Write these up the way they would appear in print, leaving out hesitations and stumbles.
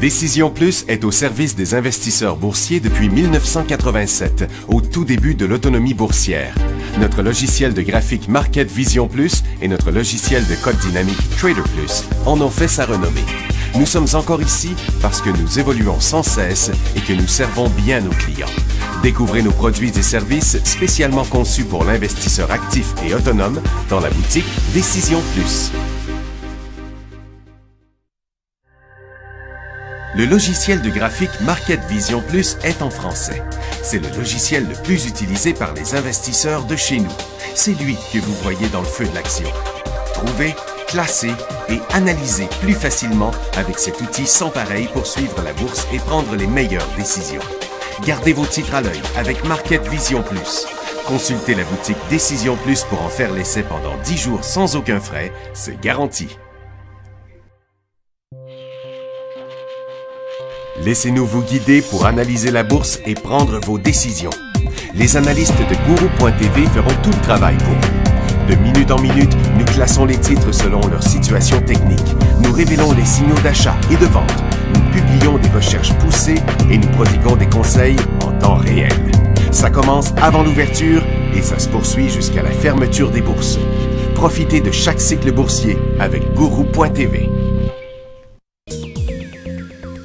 Décision Plus est au service des investisseurs boursiers depuis 1987, au tout début de l'autonomie boursière. Notre logiciel de graphique Market Vision Plus et notre logiciel de code dynamique Trader Plus en ont fait sa renommée. Nous sommes encore ici parce que nous évoluons sans cesse et que nous servons bien nos clients. Découvrez nos produits et services spécialement conçus pour l'investisseur actif et autonome dans la boutique Décision Plus. Le logiciel de graphique Market Vision Plus est en français. C'est le logiciel le plus utilisé par les investisseurs de chez nous. C'est lui que vous voyez dans le feu de l'action. Trouvez, classez et analysez plus facilement avec cet outil sans pareil pour suivre la bourse et prendre les meilleures décisions. Gardez vos titres à l'œil avec Market Vision Plus. Consultez la boutique Décision Plus pour en faire l'essai pendant 10 jours sans aucun frais, c'est garanti. Laissez-nous vous guider pour analyser la bourse et prendre vos décisions. Les analystes de Guru.tv feront tout le travail pour vous. De minute en minute, nous classons les titres selon leur situation technique. Nous révélons les signaux d'achat et de vente. Nous publions des recherches poussées et nous prodiguons des conseils en temps réel. Ça commence avant l'ouverture et ça se poursuit jusqu'à la fermeture des bourses. Profitez de chaque cycle boursier avec Guru.tv.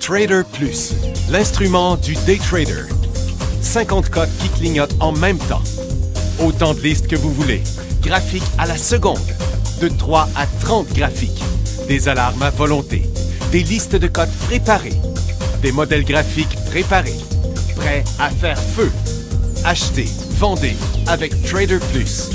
Trader Plus, l'instrument du day trader. 50 cotes qui clignotent en même temps. Autant de listes que vous voulez. Graphiques à la seconde. De 3 à 30 graphiques. Des alarmes à volonté. Des listes de cotes préparées. Des modèles graphiques préparés. Prêts à faire feu. Achetez, vendez avec Trader Plus.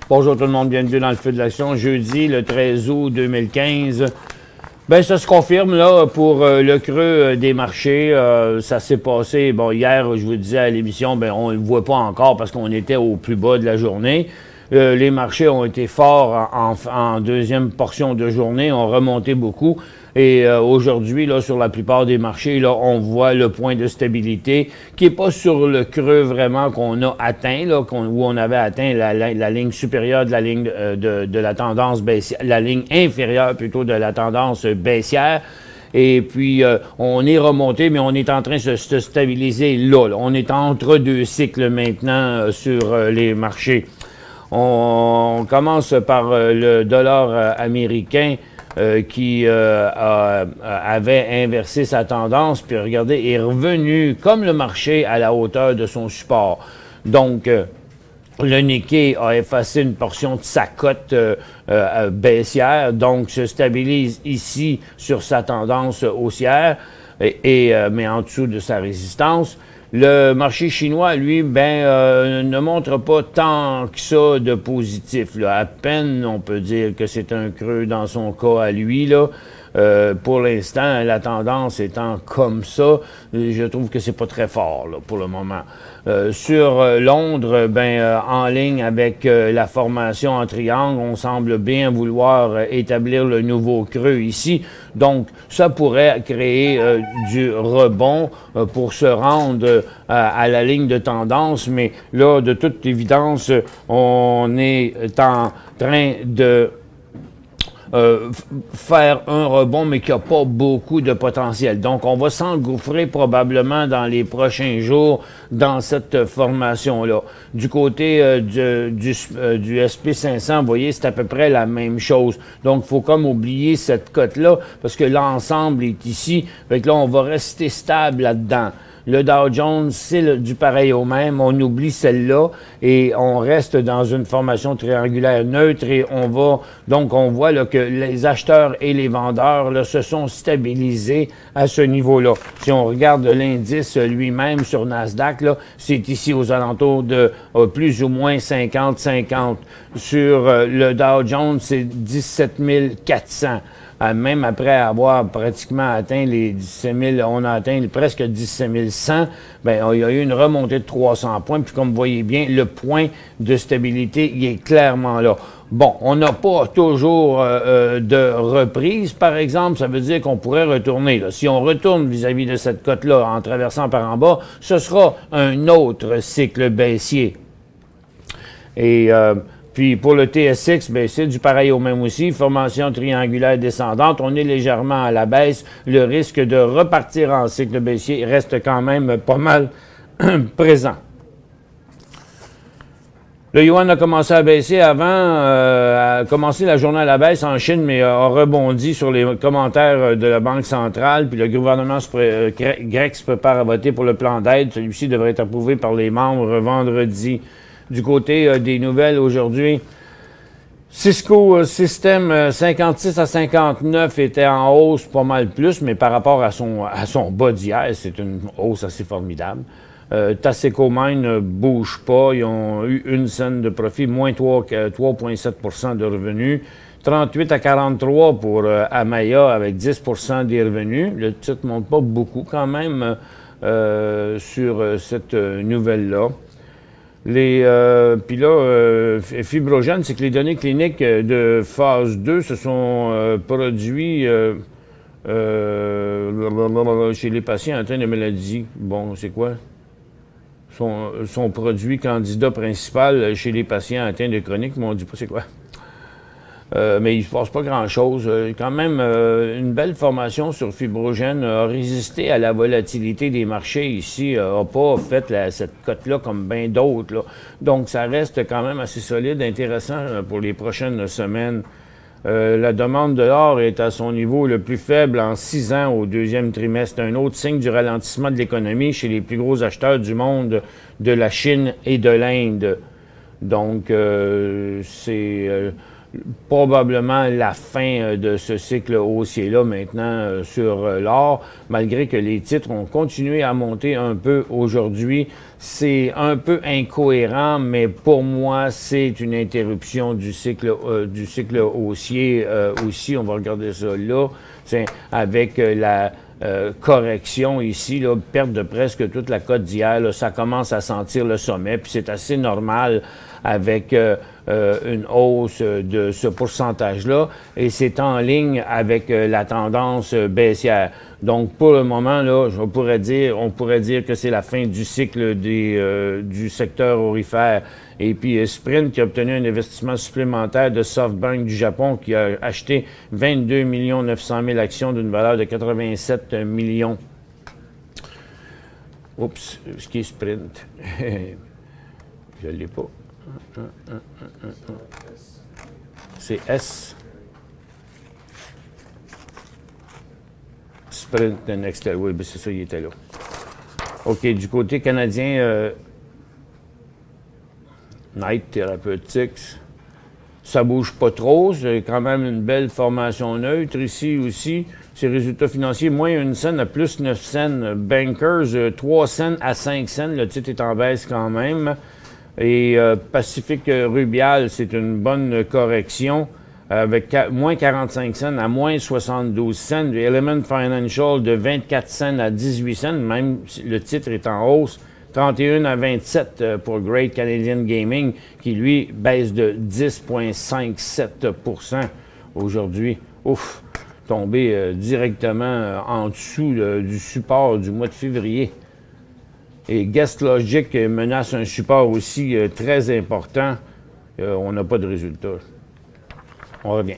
Bonjour tout le monde, bienvenue dans le feu de l'action. Jeudi, le 13 août 2015. Ben, ça se confirme là pour le creux des marchés. Ça s'est passé, bon, hier, je vous disais à l'émission, ben, on ne le voit pas encore parce qu'on était au plus bas de la journée. Les marchés ont été forts en deuxième portion de journée, ont remonté beaucoup. Et aujourd'hui, là, sur la plupart des marchés, là, on voit le point de stabilité qui n'est pas sur le creux vraiment qu'on a atteint, là, où on avait atteint la ligne supérieure de la ligne de la tendance baissière, la ligne inférieure plutôt de la tendance baissière. Et puis, on est remonté, mais on est en train de se stabiliser là. On est entre deux cycles maintenant sur les marchés. On commence par le dollar américain qui avait inversé sa tendance, puis regardez, est revenu comme le marché à la hauteur de son support. Donc, le Nikkei a effacé une portion de sa cote baissière, donc se stabilise ici sur sa tendance haussière, mais en dessous de sa résistance. Le marché chinois, lui, ne montre pas tant que ça de positif, là. À peine, on peut dire que c'est un creux dans son cas à lui, là. Pour l'instant, la tendance étant comme ça, je trouve que c'est pas très fort là, pour le moment. Sur Londres, en ligne avec la formation en triangle, on semble bien vouloir établir le nouveau creux ici. Donc, ça pourrait créer du rebond pour se rendre à la ligne de tendance. Mais là, de toute évidence, on est en train de faire un rebond, mais qui n'a pas beaucoup de potentiel. Donc, on va s'engouffrer probablement dans les prochains jours dans cette formation-là. Du côté du SP500, vous voyez, c'est à peu près la même chose. Donc, il faut comme oublier cette cote-là, parce que l'ensemble est ici. Fait que là, on va rester stable là-dedans. Le Dow Jones, c'est du pareil au même. On oublie celle-là et on reste dans une formation triangulaire neutre et on voit là, que les acheteurs et les vendeurs là, se sont stabilisés à ce niveau-là. Si on regarde l'indice lui-même sur Nasdaq, là, c'est ici aux alentours de plus ou moins 50-50. Sur le Dow Jones, c'est 17 400. même après avoir pratiquement atteint les 17 000, on a atteint presque 17 100, bien, il y a eu une remontée de 300 points. Puis comme vous voyez bien, le point de stabilité, il est clairement là. Bon, on n'a pas toujours de reprise, par exemple. Ça veut dire qu'on pourrait retourner. Là. Si on retourne vis-à-vis de cette cote-là en traversant par en bas, ce sera un autre cycle baissier. Et puis pour le TSX, ben, c'est du pareil au même aussi. Formation triangulaire descendante. On est légèrement à la baisse. Le risque de repartir en cycle baissier reste quand même pas mal présent. Le yuan a commencé à baisser avant, a commencé la journée à la baisse en Chine, mais a rebondi sur les commentaires de la Banque centrale. Puis le gouvernement grec se prépare à voter pour le plan d'aide. Celui-ci devrait être approuvé par les membres vendredi. Du côté des nouvelles aujourd'hui, Cisco System 56 à 59 était en hausse pas mal plus, mais par rapport à son bas d'hier, c'est une hausse assez formidable. Taseko Mine ne bouge pas. Ils ont eu une scène de profit, moins 3,7 de revenus. 38 à 43 pour Amaya avec 10 des revenus. Le titre ne monte pas beaucoup quand même sur cette nouvelle-là. Puis là, Fibrogène, c'est que les données cliniques de phase 2 se sont produits chez les patients atteints de maladies. Bon, c'est quoi? Son produit candidat principal chez les patients atteints de chronique, mais on ne dit pas c'est quoi. Mais il ne se passe pas grand-chose. Quand même, une belle formation sur Fibrogène a résisté à la volatilité des marchés ici, n'a pas fait cette cote-là comme bien d'autres. Là. Donc, ça reste quand même assez solide, intéressant pour les prochaines semaines. La demande de l'or est à son niveau le plus faible en 6 ans au deuxième trimestre. Un autre signe du ralentissement de l'économie chez les plus gros acheteurs du monde, de la Chine et de l'Inde. Donc, c'est probablement la fin de ce cycle haussier-là maintenant sur l'or, malgré que les titres ont continué à monter un peu aujourd'hui. C'est un peu incohérent, mais pour moi, c'est une interruption du cycle haussier aussi. On va regarder ça là, avec la correction ici, là, perte de presque toute la cote d'hier. Ça commence à sentir le sommet, puis c'est assez normal avec une hausse de ce pourcentage-là, et c'est en ligne avec la tendance baissière. Donc, pour le moment, là, on pourrait dire que c'est la fin du cycle du secteur aurifère. Et puis, Sprint qui a obtenu un investissement supplémentaire de SoftBank du Japon, qui a acheté 22 900 000 actions d'une valeur de 87 millions. Oups, ce qui est Sprint. Je ne l'ai pas. C'est S. Sprint de Nextel. Oui, ben c'est ça, il était là. OK, du côté canadien, Knight Therapeutics, ça bouge pas trop. C'est quand même une belle formation neutre ici aussi. Ses résultats financiers, moins 1 cent à plus 9 cents. Bankers, 3 cents à 5 cents. Le titre est en baisse quand même. Et Pacific Rubial, c'est une bonne correction avec moins 45 cents à moins 72 cents. Element Financial de 24 cents à 18 cents, même si le titre est en hausse. 31 à 27 pour Great Canadian Gaming, qui lui baisse de 10,57 % aujourd'hui. Ouf, tombé directement en dessous du support du mois de février. Et Guest Logic menace un support aussi très important. On n'a pas de résultat. On revient.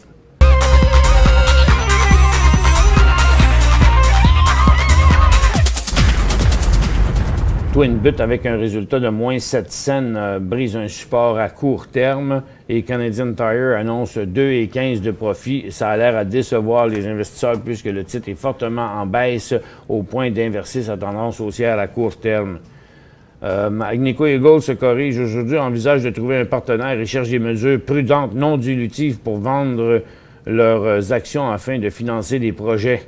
Twinbit avec un résultat de moins 7 cents brise un support à court terme et Canadian Tire annonce 2,15 de profit. Ça a l'air à décevoir les investisseurs puisque le titre est fortement en baisse au point d'inverser sa tendance haussière à court terme. Agnico Eagle se corrige aujourd'hui, envisage de trouver un partenaire et cherche des mesures prudentes, non dilutives pour vendre leurs actions afin de financer des projets.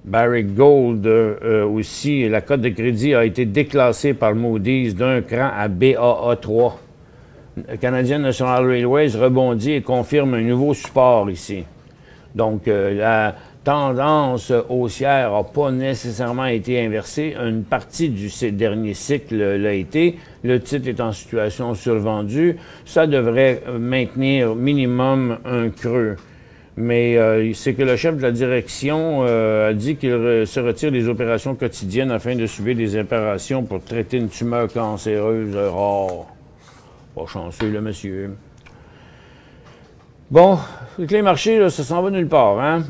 Barrick Gold aussi, la cote de crédit a été déclassée par Moody's d'un cran à BAA3. Canadian National Railways rebondit et confirme un nouveau support ici. Donc, la tendance haussière n'a pas nécessairement été inversée. Une partie du dernier cycle l'a été. Le titre est en situation survendue. Ça devrait maintenir minimum un creux. Mais c'est que le chef de la direction a dit qu'il se retire des opérations quotidiennes afin de subir des opérations pour traiter une tumeur cancéreuse rare. Pas chanceux, le monsieur. Bon, les marchés, là, ça s'en va nulle part. Hein?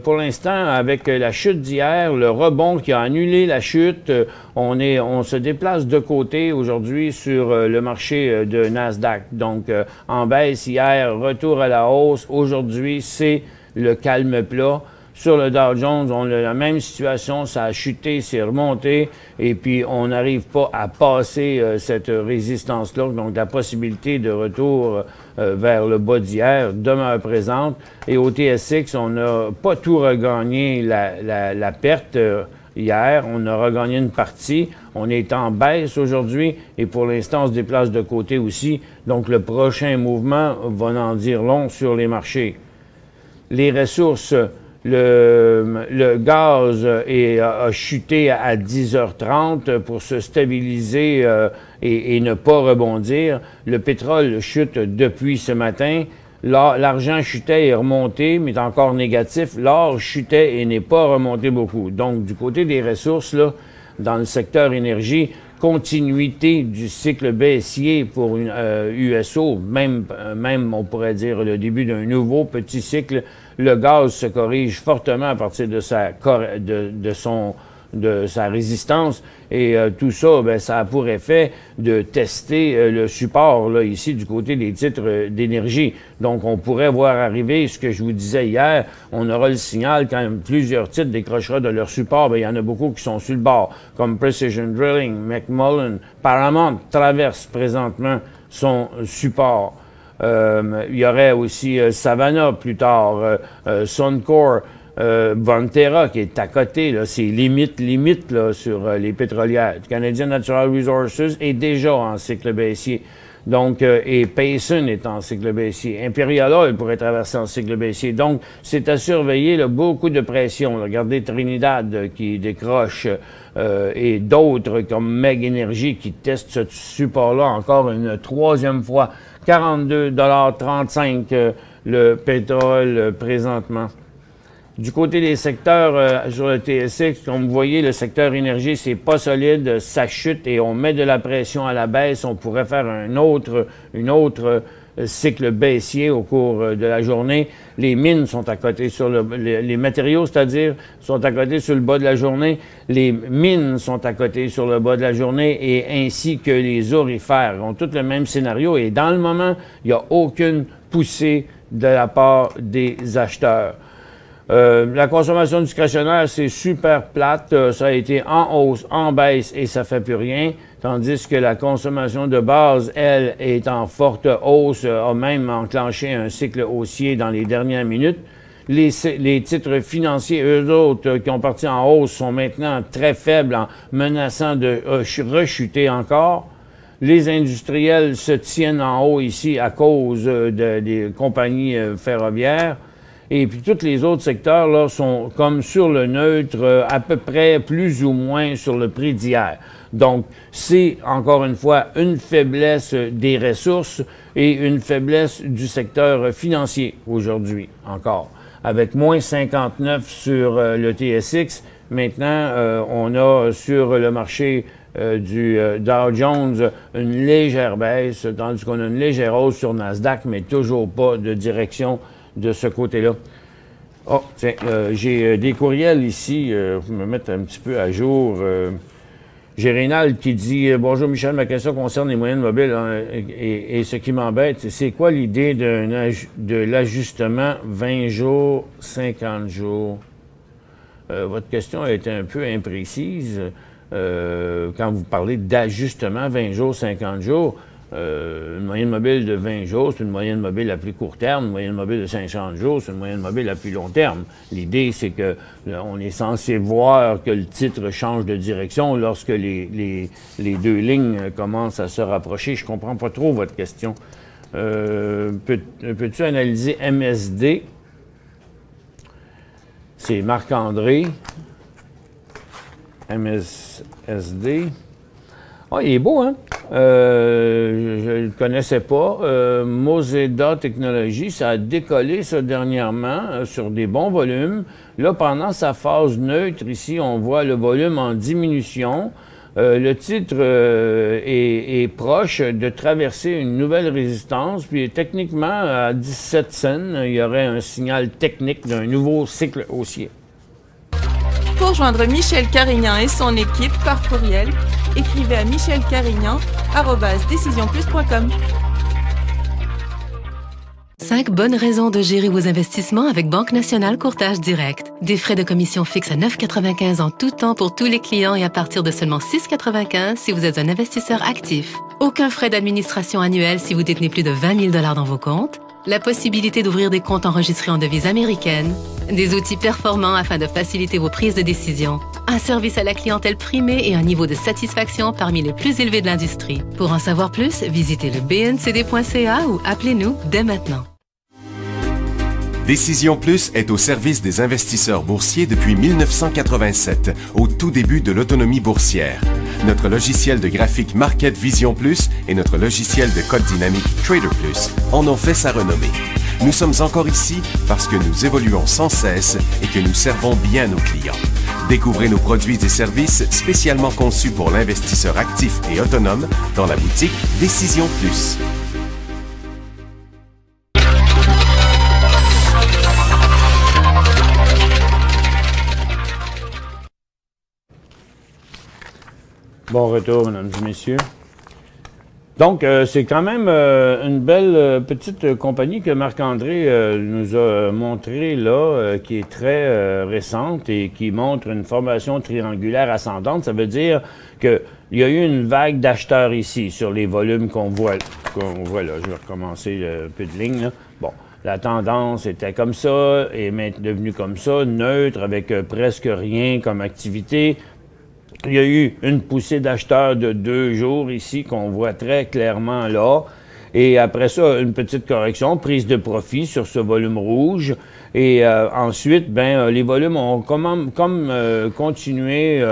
Pour l'instant, avec la chute d'hier, le rebond qui a annulé la chute, on se déplace de côté aujourd'hui sur le marché de Nasdaq. Donc, en baisse hier, retour à la hausse. Aujourd'hui, c'est le calme plat. Sur le Dow Jones, on a la même situation, ça a chuté, c'est remonté, et puis on n'arrive pas à passer cette résistance-là. Donc la possibilité de retour vers le bas d'hier demeure présente. Et au TSX, on n'a pas tout regagné la perte hier, on a regagné une partie. On est en baisse aujourd'hui, et pour l'instant, on se déplace de côté aussi. Donc le prochain mouvement va en dire long sur les marchés. Les ressources... Le gaz a chuté à 10h30 pour se stabiliser et ne pas rebondir. Le pétrole chute depuis ce matin. L'argent chutait et est remonté, mais est encore négatif. L'or chutait et n'est pas remonté beaucoup. Donc, du côté des ressources, là, dans le secteur énergie, continuité du cycle baissier pour une USO, même on pourrait dire le début d'un nouveau petit cycle. Le gaz se corrige fortement à partir de sa résistance, et tout ça, ben, ça a pour effet de tester le support là, ici du côté des titres d'énergie. Donc on pourrait voir arriver ce que je vous disais hier, on aura le signal quand même plusieurs titres décrocheront de leur support. Ben, il y en a beaucoup qui sont sur le bord, comme Precision Drilling, McMullen, Paramount traverse présentement son support. Il y aurait aussi Savannah plus tard, Suncor, Bonterra qui est à côté, c'est limite là, sur les pétrolières. Canadian Natural Resources est déjà en cycle baissier. Donc, et Payson est en cycle baissier. Imperial Oil pourrait traverser en cycle baissier. Donc, c'est à surveiller, là, beaucoup de pression. Là. Regardez Trinidad qui décroche et d'autres comme Meg Energy qui testent ce support-là encore une troisième fois. 42,35 le pétrole présentement. Du côté des secteurs sur le TSX, comme vous voyez, le secteur énergie, c'est pas solide, ça chute et on met de la pression à la baisse. On pourrait faire une autre cycle baissier au cours de la journée. Les mines sont à côté sur les matériaux, c'est-à-dire, sont à côté sur le bas de la journée. Les mines sont à côté sur le bas de la journée, et ainsi que les aurifères ont tous le même scénario. Et dans le moment, il n'y a aucune poussée de la part des acheteurs. La consommation discrétionnaire, c'est super plate. Ça a été en hausse, en baisse, et ça fait plus rien. Tandis que la consommation de base, elle, est en forte hausse, a même enclenché un cycle haussier dans les dernières minutes. Les titres financiers, eux autres, qui ont parti en hausse, sont maintenant très faibles, en menaçant de rechuter encore. Les industriels se tiennent en haut ici à cause des compagnies ferroviaires. Et puis tous les autres secteurs là sont comme sur le neutre, à peu près plus ou moins sur le prix d'hier. Donc c'est encore une fois une faiblesse des ressources et une faiblesse du secteur financier aujourd'hui encore. Avec moins 59 sur le TSX, maintenant on a sur le marché du Dow Jones une légère baisse, tandis qu'on a une légère hausse sur Nasdaq, mais toujours pas de direction de ce côté-là. Oh, tiens, j'ai des courriels ici, je vais me mettre un petit peu à jour. J'ai Rénal qui dit « Bonjour Michel, ma question concerne les moyennes mobiles et ce qui m'embête, c'est quoi l'idée de l'ajustement 20 jours, 50 jours? » Votre question a été un peu imprécise quand vous parlez d'ajustement 20 jours, 50 jours. Une moyenne mobile de 20 jours, c'est une moyenne mobile à plus court terme. Une moyenne mobile de 50 jours, c'est une moyenne mobile à plus long terme. L'idée, c'est que on est censé voir que le titre change de direction lorsque les deux lignes commencent à se rapprocher. Je comprends pas trop votre question. Peux-tu analyser MSD? C'est Marc-André, MSSD. Ah, il est beau, hein? Je ne le connaissais pas. Moseda Technologies, ça a décollé ça dernièrement sur des bons volumes. Là, pendant sa phase neutre, ici, on voit le volume en diminution. Le titre est proche de traverser une nouvelle résistance. Puis techniquement, à 17 cents, il y aurait un signal technique d'un nouveau cycle haussier. Pour joindre Michel Carignan et son équipe par courriel, écrivez à michelcarignan@decisionplus.com. 5 bonnes raisons de gérer vos investissements avec Banque Nationale Courtage Direct. Des frais de commission fixes à 9,95 en tout temps pour tous les clients et à partir de seulement 6,95 si vous êtes un investisseur actif. Aucun frais d'administration annuel si vous détenez plus de 20 000 $ dans vos comptes. La possibilité d'ouvrir des comptes enregistrés en devise américaine. Des outils performants afin de faciliter vos prises de décision. Un service à la clientèle primé et un niveau de satisfaction parmi les plus élevés de l'industrie. Pour en savoir plus, visitez le bncd.ca ou appelez-nous dès maintenant. Décision Plus est au service des investisseurs boursiers depuis 1987, au tout début de l'autonomie boursière. Notre logiciel de graphique Market Vision Plus et notre logiciel de code dynamique Trader Plus en ont fait sa renommée. Nous sommes encore ici parce que nous évoluons sans cesse et que nous servons bien nos clients. Découvrez nos produits et services spécialement conçus pour l'investisseur actif et autonome dans la boutique Décision Plus. Bon retour, mesdames et messieurs. Donc, c'est quand même une belle petite compagnie que Marc-André nous a montrée là, qui est très récente et qui montre une formation triangulaire ascendante. Ça veut dire qu'il y a eu une vague d'acheteurs ici sur les volumes qu'on voit là. Je vais recommencer un peu de ligne, là. Bon, la tendance était comme ça, est maintenant devenue comme ça, neutre, avec presque rien comme activité. Il y a eu une poussée d'acheteurs de 2 jours ici qu'on voit très clairement là. Et après ça, une petite correction, prise de profit sur ce volume rouge. Et ensuite, les volumes ont continué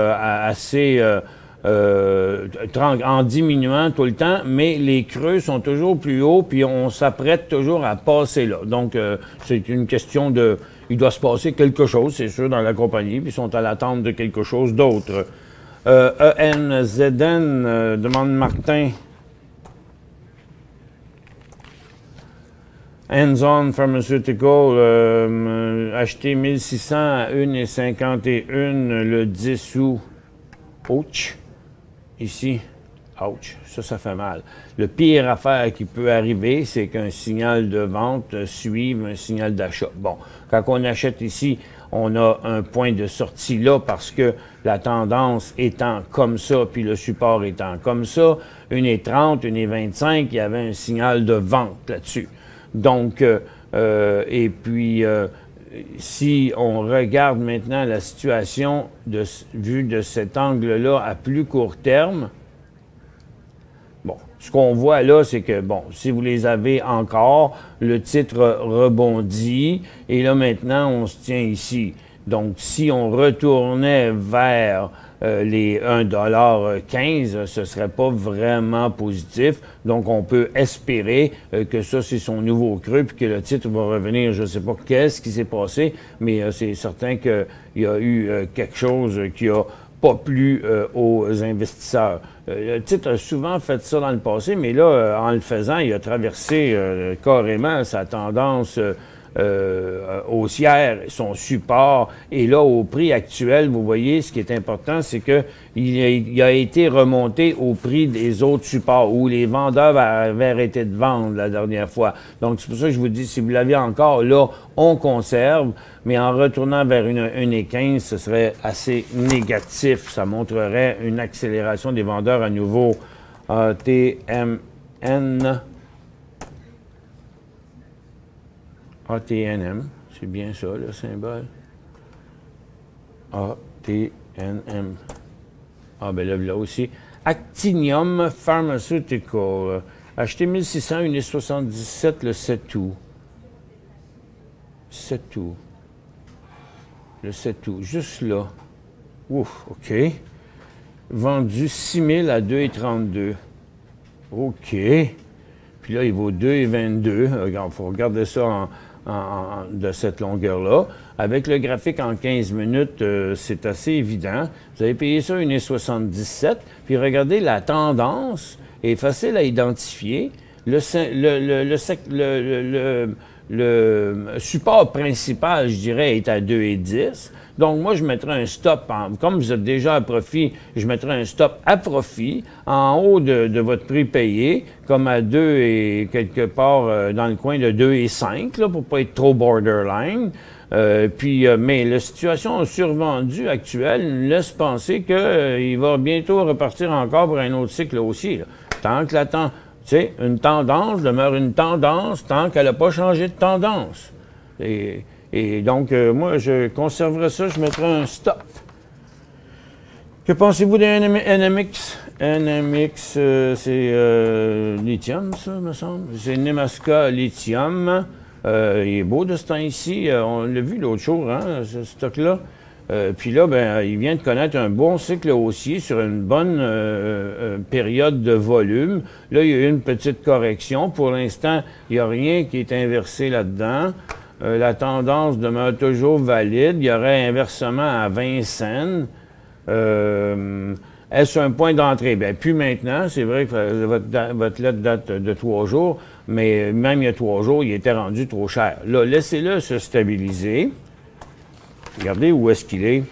en diminuant tout le temps, mais les creux sont toujours plus hauts, puis on s'apprête toujours à passer là. Donc, c'est une question de... Il doit se passer quelque chose, c'est sûr, dans la compagnie, puis ils sont à l'attente de quelque chose d'autre. ENZN, demande Martin. Hands-on Pharmaceutical, acheté 1600 à 1,51 le 10 août. Ouch. Ici. Ouch. Ça fait mal. Le pire affaire qui peut arriver, c'est qu'un signal de vente suive un signal d'achat. Bon, quand on achète ici, on a un point de sortie là parce que la tendance étant comme ça, puis le support étant comme ça, 1,30, 1,25, il y avait un signal de vente là-dessus. Donc, et puis, si on regarde maintenant la situation vue de cet angle-là à plus court terme, bon, ce qu'on voit là, c'est que, bon, si vous les avez encore, le titre rebondit, et là, maintenant, on se tient ici. Donc, si on retournait vers les 1,15 $, ce serait pas vraiment positif. Donc, on peut espérer que ça, c'est son nouveau creux, puis que le titre va revenir. Je ne sais pas qu'est-ce qui s'est passé, mais c'est certain qu'il y a eu quelque chose qui a pas plu aux investisseurs. Le titre a souvent fait ça dans le passé, mais là, en le faisant, il a traversé carrément sa tendance haussière, son support. Et là, au prix actuel, vous voyez, ce qui est important, c'est qu'il a été remonté au prix des autres supports où les vendeurs avaient arrêté de vendre la dernière fois. Donc, c'est pour ça que je vous dis, si vous l'avez encore, là, on conserve, mais en retournant vers une 1,15, ce serait assez négatif. Ça montrerait une accélération des vendeurs à nouveau. ATMN. ATNM, c'est bien ça, le symbole. ATNM. Ah, ben là aussi. Actinium Pharmaceutical. Acheté 1600, 1,77 le 7 août. 7 août. Le 7 août, juste là. Ouf, OK. Vendu 6 000 à 2,32. OK. Puis là, il vaut 2,22. Il faut regarder ça de cette longueur-là. Avec le graphique en 15 minutes, c'est assez évident. Vous avez payé ça 1,77. Puis regardez, la tendance est facile à identifier. Le support principal, je dirais, est à 2,10. Donc, moi, je mettrais un stop, comme vous êtes déjà à profit, je mettrais un stop à profit en haut de votre prix payé, comme à 2 et quelque part dans le coin de 2,5, là, pour pas être trop borderline. Mais la situation survendue actuelle nous laisse penser qu'il va bientôt repartir encore pour un autre cycle haussier. Là. Tant que tu sais, une tendance demeure une tendance tant qu'elle n'a pas changé de tendance. Et donc, moi, je conserverais ça, je mettrais un stop. Que pensez-vous des NMX? NMX, c'est lithium, ça, me semble. C'est Nemaska Lithium. Il est beau de ce temps-ci. On l'a vu l'autre jour, hein, ce stock-là. Puis là, ben, il vient de connaître un bon cycle haussier sur une bonne période de volume. Là, il y a eu une petite correction. Pour l'instant, il n'y a rien qui est inversé là-dedans. La tendance demeure toujours valide. Il y aurait inversement à 20 cents. Est-ce un point d'entrée? Bien, plus maintenant. C'est vrai que votre lettre date de 3 jours, mais même il y a 3 jours, il était rendu trop cher. Là, laissez-le se stabiliser. Regardez où est-ce qu'il est.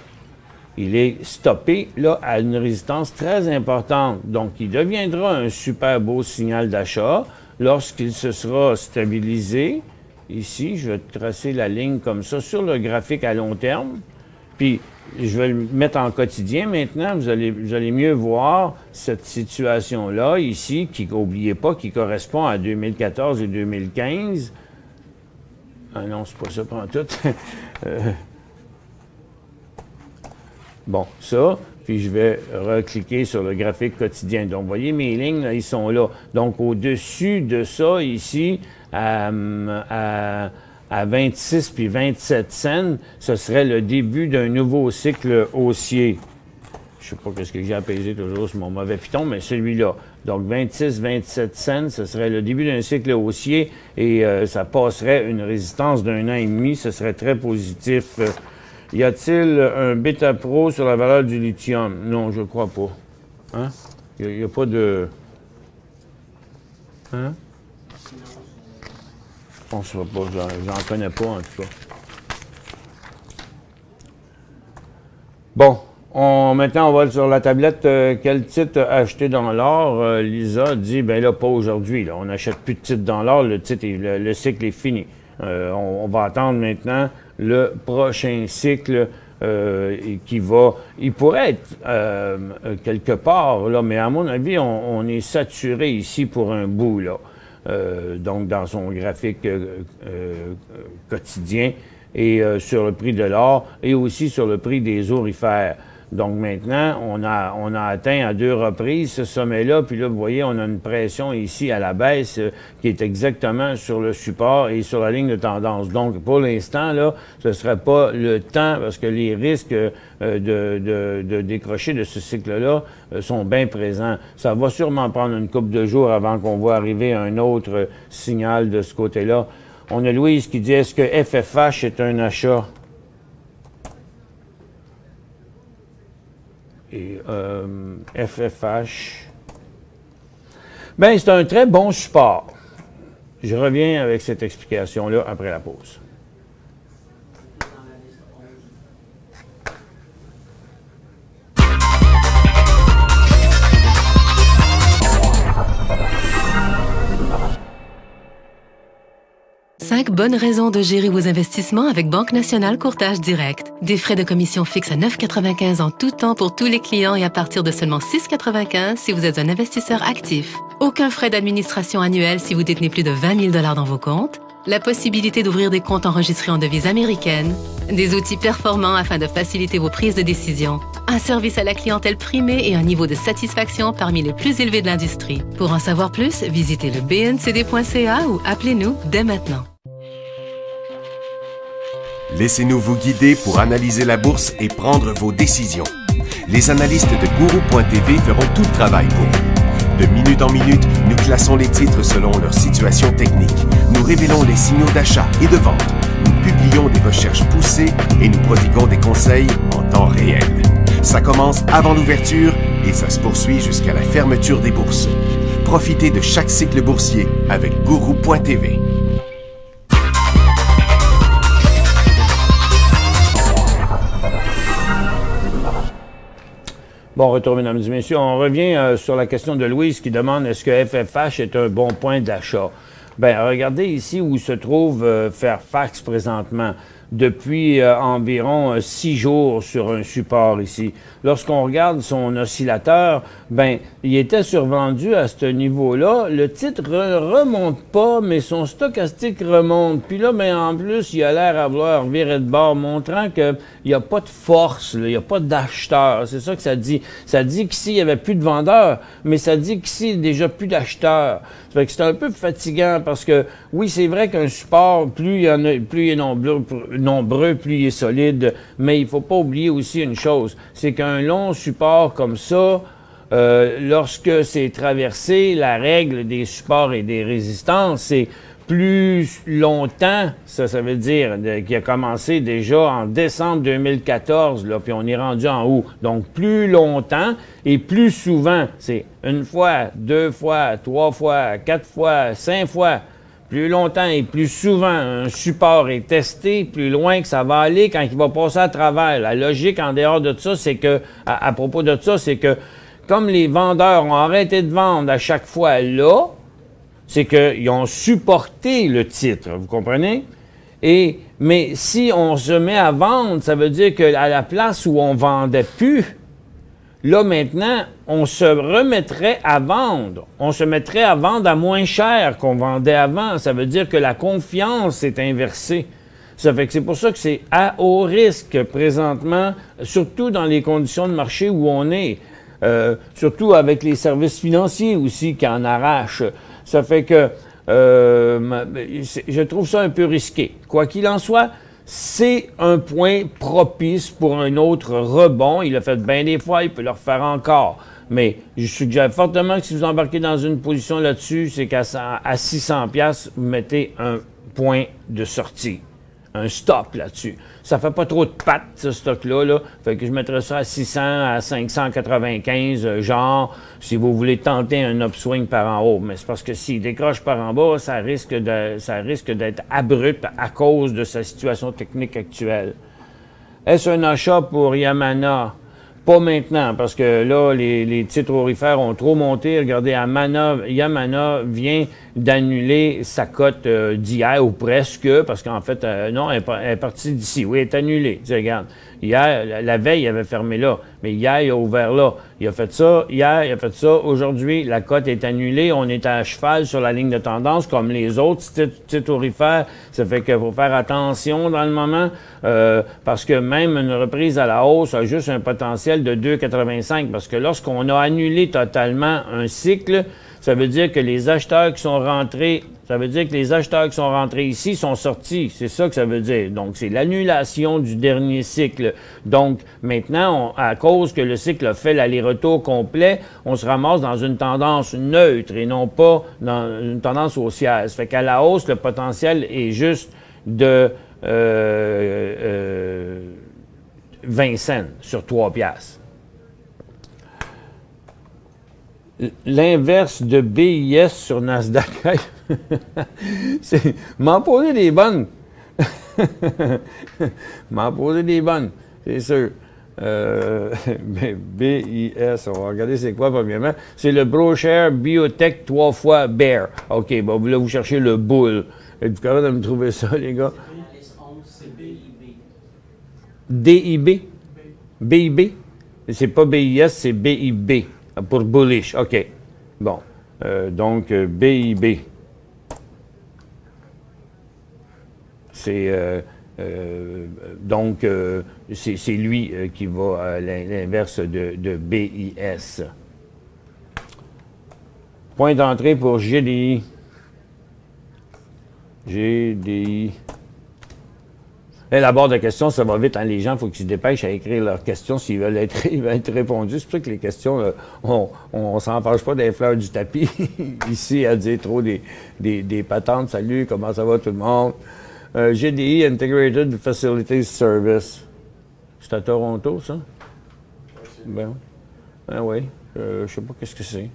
Il est stoppé, là, à une résistance très importante. Donc, il deviendra un super beau signal d'achat lorsqu'il se sera stabilisé. Ici, je vais tracer la ligne comme ça sur le graphique à long terme. Puis, je vais le mettre en quotidien maintenant. Vous allez mieux voir cette situation-là, ici, qui, n'oubliez pas, qui correspond à 2014 et 2015. Ah non, c'est pas ça, pantoute. Bon, ça, puis je vais recliquer sur le graphique quotidien. Donc, vous voyez, mes lignes, là, ils sont là. Donc, au-dessus de ça, ici, à 26 puis 27 cents, ce serait le début d'un nouveau cycle haussier. Je ne sais pas ce que j'ai apaisé toujours sur mon mauvais piton, mais celui-là. Donc, 26-27 cents, ce serait le début d'un cycle haussier et ça passerait une résistance d'1 an et demi. Ce serait très positif. Y a-t-il un bêta pro sur la valeur du lithium? Non, je ne crois pas. Hein? Il n'y a pas de... Hein? Je pense pas. J'en connais pas, en tout cas. Bon. Maintenant, on va sur la tablette. Quel titre acheter dans l'or? Lisa dit, ben là, pas aujourd'hui. Là. On n'achète plus de titres dans l'or. Le cycle est fini. On va attendre maintenant le prochain cycle qui va... Il pourrait être quelque part, là, mais à mon avis, on est saturé ici pour un bout, là. Donc, dans son graphique quotidien et sur le prix de l'or et aussi sur le prix des aurifères. Donc maintenant, on a atteint à 2 reprises ce sommet-là, puis là, vous voyez, on a une pression ici à la baisse qui est exactement sur le support et sur la ligne de tendance. Donc, pour l'instant, là, ce ne serait pas le temps, parce que les risques de décrocher de ce cycle-là sont bien présents. Ça va sûrement prendre une couple de jours avant qu'on voit arriver un autre signal de ce côté-là. On a Louise qui dit, est-ce que FFH est un achat? Et FFH, bien, c'est un très bon support. Je reviens avec cette explication-là après la pause. Cinq bonnes raisons de gérer vos investissements avec Banque Nationale Courtage Direct. Des frais de commission fixes à 9,95 en tout temps pour tous les clients et à partir de seulement 6,95 si vous êtes un investisseur actif. Aucun frais d'administration annuel si vous détenez plus de 20 000 $ dans vos comptes. La possibilité d'ouvrir des comptes enregistrés en devise américaine. Des outils performants afin de faciliter vos prises de décision. Un service à la clientèle primé et un niveau de satisfaction parmi les plus élevés de l'industrie. Pour en savoir plus, visitez le bncd.ca ou appelez-nous dès maintenant. Laissez-nous vous guider pour analyser la bourse et prendre vos décisions. Les analystes de Guru.tv feront tout le travail pour vous. De minute en minute, nous classons les titres selon leur situation technique. Nous révélons les signaux d'achat et de vente. Nous publions des recherches poussées et nous prodiguons des conseils en temps réel. Ça commence avant l'ouverture et ça se poursuit jusqu'à la fermeture des bourses. Profitez de chaque cycle boursier avec Guru.tv. Bon, retour, mesdames et messieurs. On revient sur la question de Louise qui demande est-ce que FFH est un bon point d'achat? Bien, regardez ici où se trouve Fairfax présentement. Depuis environ 6 jours sur un support ici. Lorsqu'on regarde son oscillateur, ben il était survendu à ce niveau-là. Le titre remonte pas, mais son stochastique remonte. Puis là, ben, en plus, il a l'air à vouloir virer de bord, montrant qu'il n'y a pas de force, il n'y a pas d'acheteurs. C'est ça que ça dit. Ça dit qu'ici, il n'y avait plus de vendeurs, mais ça dit qu'ici, il n'y a déjà plus d'acheteurs. Ça fait que c'est un peu fatigant parce que, oui, c'est vrai qu'un support, plus il y en a, plus il est nombreux, plus il est solide, mais il ne faut pas oublier aussi une chose, c'est qu'un long support comme ça, lorsque c'est traversé, la règle des supports et des résistances, c'est plus longtemps, ça veut dire qu'il a commencé déjà en décembre 2014, là, puis on est rendu en août. Donc, plus longtemps et plus souvent, c'est 1 fois, 2 fois, 3 fois, 4 fois, 5 fois. Plus longtemps et plus souvent un support est testé, plus loin que ça va aller quand il va passer à travers. La logique en dehors de ça, c'est que, à propos de ça, c'est que comme les vendeurs ont arrêté de vendre à chaque fois là, c'est qu'ils ont supporté le titre, vous comprenez? Mais si on se met à vendre, ça veut dire qu'à la place où on vendait plus, là, maintenant, on se remettrait à vendre. On se mettrait à vendre à moins cher qu'on vendait avant. Ça veut dire que la confiance est inversée. Ça fait que c'est pour ça que c'est à haut risque présentement, surtout dans les conditions de marché où on est. Surtout avec les services financiers aussi qui en arrachent. Ça fait que je trouve ça un peu risqué. Quoi qu'il en soit, c'est un point propice pour un autre rebond. Il l'a fait bien des fois, il peut le refaire encore. Mais je suggère fortement que si vous embarquez dans une position là-dessus, c'est qu'à 600$, vous mettez un point de sortie. Un stop là-dessus. Ça fait pas trop de pattes, ce stock-là. Là. Fait que je mettrais ça à 600, à 595, genre, si vous voulez tenter un upswing par en haut. Mais c'est parce que s'il décroche par en bas, ça risque d'être abrupt à cause de sa situation technique actuelle. Est-ce un achat pour Yamana? Pas maintenant, parce que là, les titres aurifères ont trop monté. Regardez, Yamana vient d'annuler sa cote d'hier, ou presque, parce qu'en fait, non, elle est partie d'ici. Oui, elle est annulée. Tu sais, regarde, hier, la veille, il avait fermé là, mais hier, il a ouvert là. Il a fait ça, hier, il a fait ça. Aujourd'hui, la cote est annulée. On est à cheval sur la ligne de tendance, comme les autres titres aurifères. Ça fait qu'il faut faire attention dans le moment, parce que même une reprise à la hausse a juste un potentiel de 2,85, parce que lorsqu'on a annulé totalement un cycle, ça veut dire que les acheteurs qui sont rentrés, ici sont sortis. C'est ça que ça veut dire. Donc, c'est l'annulation du dernier cycle. Donc, maintenant, à cause que le cycle a fait l'aller-retour complet, on se ramasse dans une tendance neutre et non pas dans une tendance haussière. Ça fait qu'à la hausse, le potentiel est juste de 20 cents sur 3$. L'inverse de BIS sur Nasdaq. M'en poser des bonnes. M'en poser des bonnes, c'est sûr. BIS, on va regarder c'est quoi premièrement. C'est le ProShare Biotech 3 fois Bear. OK, bon, là, vous cherchez le bull. Êtes-vous capable de me trouver ça, les gars? C'est BIB. DIB? BIB? C'est pas BIS, c'est BIB. Pour bullish, OK. Bon. Donc, BIB. C'est c'est lui qui va à l'inverse de BIS. Point d'entrée pour GDI. GDI. Et la barre de questions, ça va vite. Hein? Les gens, il faut qu'ils se dépêchent à écrire leurs questions s'ils veulent être, répondus. C'est pour ça que les questions, on s'en fâche pas des fleurs du tapis. Ici, à dire trop des patentes. Salut, comment ça va tout le monde? GDI, Integrated Facilities Service. C'est à Toronto, ça? Ben oui. Je sais pas qu'est-ce que c'est.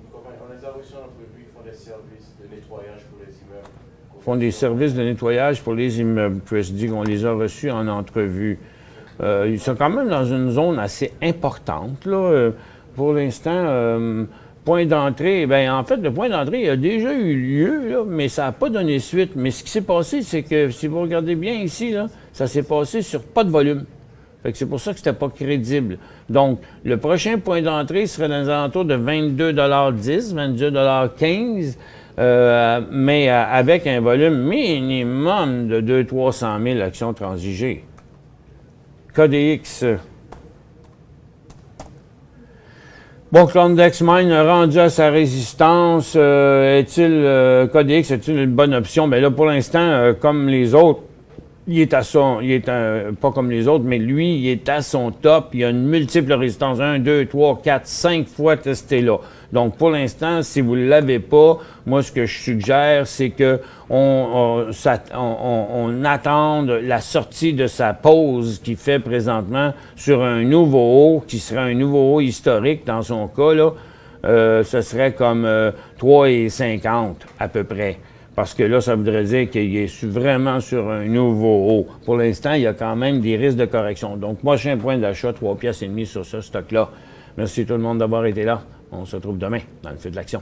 On les a reçus en entrevue, ils font des services de nettoyage pour les immeubles. Ils font des services de nettoyage pour les immeubles. Chris dit qu'on les a reçus en entrevue. Ils sont quand même dans une zone assez importante, là. Pour l'instant, point d'entrée, bien, en fait, le point d'entrée il a déjà eu lieu, là, mais ça n'a pas donné suite. Mais ce qui s'est passé, c'est que, si vous regardez bien ici, là, ça s'est passé sur pas de volume. Fait que c'est pour ça que c'était pas crédible. Donc, le prochain point d'entrée serait dans les alentours de 22,10 22,15 mais avec un volume minimum de 200-300 000 actions transigées. KDX. Bon, Klondex Mine rendu à sa résistance, KDX est-il une bonne option? Bien là, pour l'instant, comme les autres, pas comme les autres, mais lui, il est à son top. Il y a une multiple résistance. 1, 2, 3, 4, 5 fois testé là. Donc, pour l'instant, si vous ne l'avez pas, moi, ce que je suggère, c'est que on attende la sortie de sa pause qu'il fait présentement sur un nouveau haut, qui serait un nouveau haut historique dans son cas, là. Ce serait comme 3,50 à peu près. Parce que là, ça voudrait dire qu'il est vraiment sur un nouveau haut. Pour l'instant, il y a quand même des risques de correction. Donc, prochain point d'achat, 3,5 piastres sur ce stock-là. Merci tout le monde d'avoir été là. On se retrouve demain dans le feu de l'action.